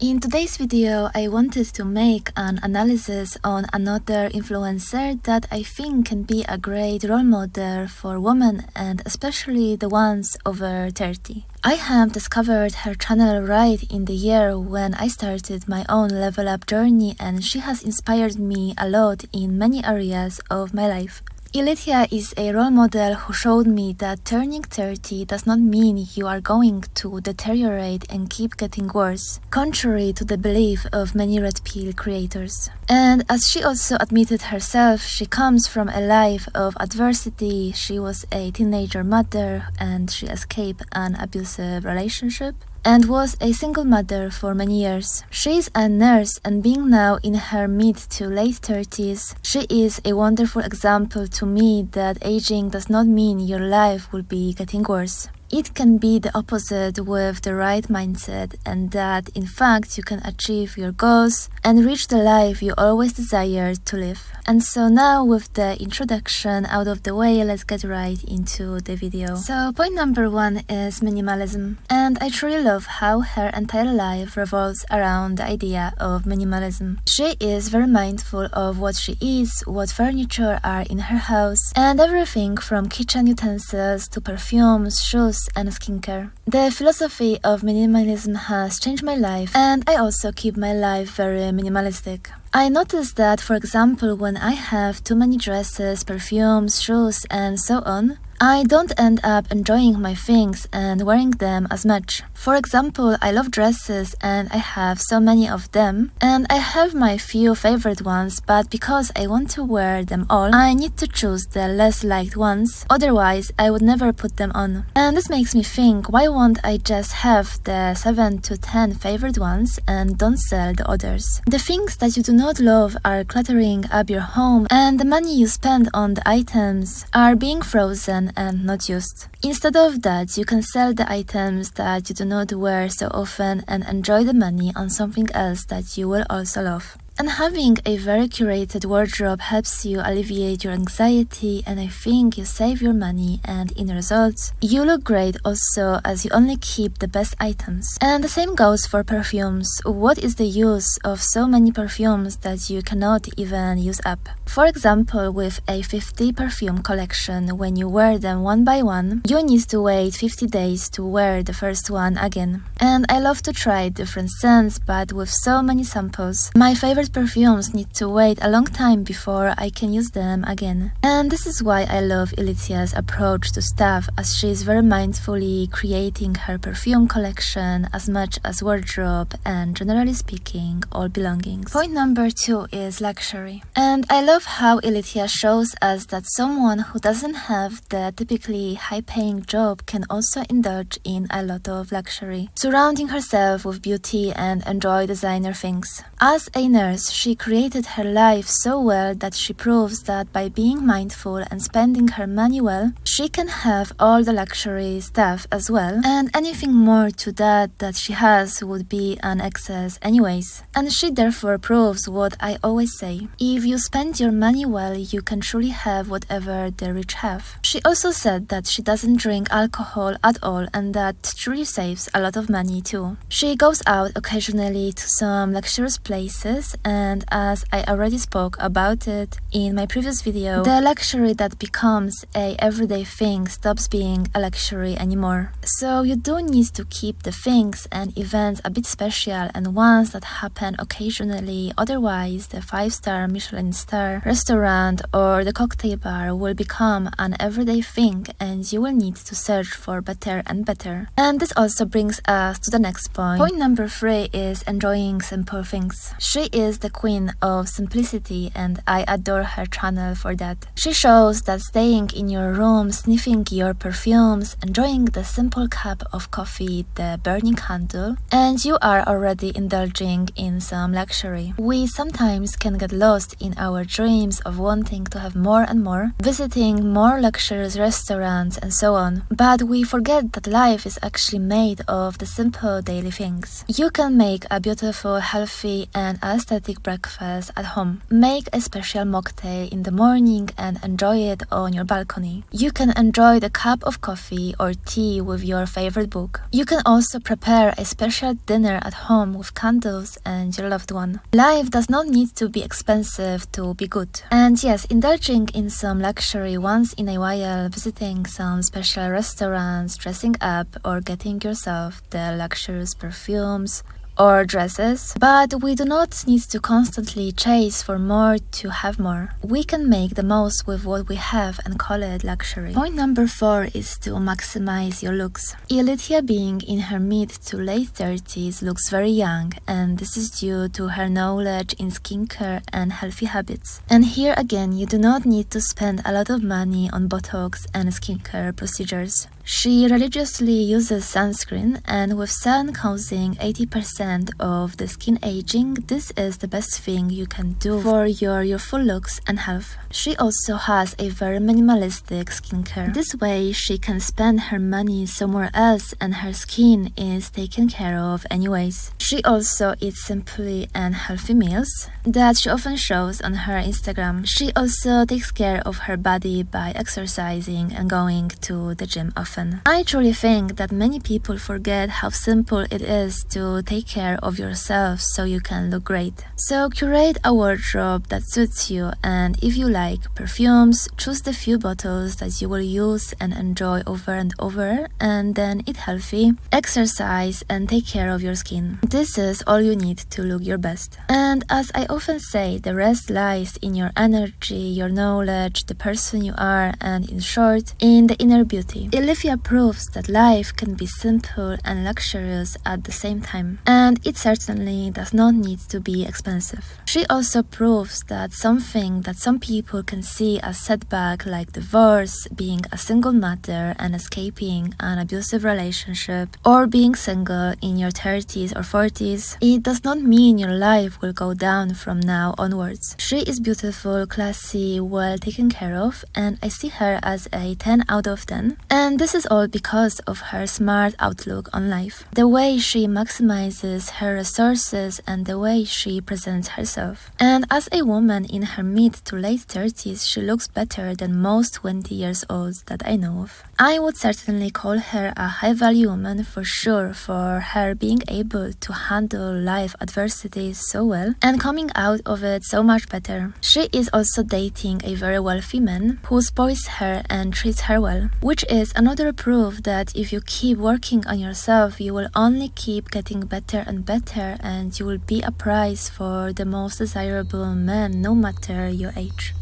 In today's video, I wanted to make an analysis on another influencer that I think can be a great role model for women and especially the ones over 30. I have discovered her channel right in the year when I started my own level up journey, and she has inspired me a lot in many areas of my life. Ilythia is a role model who showed me that turning 30 does not mean you are going to deteriorate and keep getting worse, contrary to the belief of many red pill creators. And as she also admitted herself, she comes from a life of adversity. She was a teenager mother and she escaped an abusive relationship and was a single mother for many years. She is a nurse, and being now in her mid to late 30s, she is a wonderful example to me that aging does not mean your life will be getting worse. It can be the opposite with the right mindset, and that in fact you can achieve your goals and reach the life you always desired to live. And so now, with the introduction out of the way, let's get right into the video. So point number one is minimalism, and I truly love how her entire life revolves around the idea of minimalism. She is very mindful of what she eats, what furniture are in her house, and everything from kitchen utensils to perfumes, shoes and skincare. The philosophy of minimalism has changed my life, and I also keep my life very minimalistic. I noticed that, for example, when I have too many dresses, perfumes, shoes and so on, I don't end up enjoying my things and wearing them as much. For example, I love dresses and I have so many of them, and I have my few favorite ones, but because I want to wear them all, I need to choose the less liked ones, otherwise I would never put them on. And this makes me think, why won't I just have the 7 to 10 favorite ones and don't sell the others? The things that you do not love are cluttering up your home, and the money you spend on the items are being frozen and not used. Instead of that, you can sell the items that you do not wear so often and enjoy the money on something else that you will also love. And having a very curated wardrobe helps you alleviate your anxiety, and I think you save your money, and in results, you look great also, as you only keep the best items. And the same goes for perfumes. What is the use of so many perfumes that you cannot even use up? For example, with a 50 perfume collection, when you wear them one by one, you need to wait 50 days to wear the first one again. And I love to try different scents, but with so many samples, my favorite perfumes need to wait a long time before I can use them again. And this is why I love Ilythia's approach to stuff, as she is very mindfully creating her perfume collection as much as wardrobe and, generally speaking, all belongings. Point number two is luxury. And I love how Ilythia shows us that someone who doesn't have the typically high-paying job can also indulge in a lot of luxury, surrounding herself with beauty and enjoy designer things. As a nurse, she created her life so well that she proves that by being mindful and spending her money well, she can have all the luxury stuff as well, and anything more to that she has would be an excess anyways. And she therefore proves what I always say: if you spend your money well, you can truly have whatever the rich have. She also said that she doesn't drink alcohol at all, and that truly saves a lot of money too. She goes out occasionally to some luxurious places, and as I already spoke about it in my previous video, the luxury that becomes a everyday thing stops being a luxury anymore. So you do need to keep the things and events a bit special and ones that happen occasionally, otherwise the 5-star Michelin star restaurant or the cocktail bar will become an everyday thing, and you will need to search for better and better. And this also brings us to the next point. Point number three is enjoying simple things. She is the queen of simplicity, and I adore her channel for that. She shows that staying in your room, sniffing your perfumes, enjoying the simple cup of coffee, the burning candle, and you are already indulging in some luxury. We sometimes can get lost in our dreams of wanting to have more and more, visiting more luxurious restaurants and so on, but we forget that life is actually made of the simple daily things. You can make a beautiful, healthy and aesthetic aesthetic breakfast at home. Make a special mocktail in the morning and enjoy it on your balcony. You can enjoy the cup of coffee or tea with your favorite book. You can also prepare a special dinner at home with candles and your loved one. Life does not need to be expensive to be good. And yes, indulging in some luxury once in a while, visiting some special restaurants, dressing up, or getting yourself the luxurious perfumes or dresses, but we do not need to constantly chase for more to have more. We can make the most with what we have and call it luxury. Point number 4 is to maximize your looks. Ilythia, being in her mid to late 30s, looks very young, and this is due to her knowledge in skincare and healthy habits. And here again, you do not need to spend a lot of money on Botox and skincare procedures. She religiously uses sunscreen, and with sun causing 80% of the skin aging, this is the best thing you can do for your youthful looks and health. She also has a very minimalistic skincare. This way she can spend her money somewhere else and her skin is taken care of anyways. She also eats simply and healthy meals that she often shows on her Instagram. She also takes care of her body by exercising and going to the gym often. I truly think that many people forget how simple it is to take care of yourself so you can look great. So curate a wardrobe that suits you, and if you like perfumes, choose the few bottles that you will use and enjoy over and over, and then eat healthy, exercise, and take care of your skin. This is all you need to look your best. And as I often say, the rest lies in your energy, your knowledge, the person you are, and in short, in the inner beauty. Ilythia proves that life can be simple and luxurious at the same time, and it certainly does not need to be expensive. She also proves that something that some people can see as setback, like divorce, being a single mother and escaping an abusive relationship, or being single in your 30s or 40s, it does not mean your life will go down from now onwards. She is beautiful, classy, well taken care of, and I see her as a 10 out of 10. And this is all because of her smart outlook on life, the way she maximizes her resources and the way she presents herself. And as a woman in her mid to late 30s, she looks better than most 20 years olds that I know of. I would certainly call her a high-value woman for sure, for her being able to handle life adversities so well and coming out of it so much better. She is also dating a very wealthy man who spoils her and treats her well, which is another proof that if you keep working on yourself, you will only keep getting better and better, and you will be a prize for the most desirable man, no matter your age.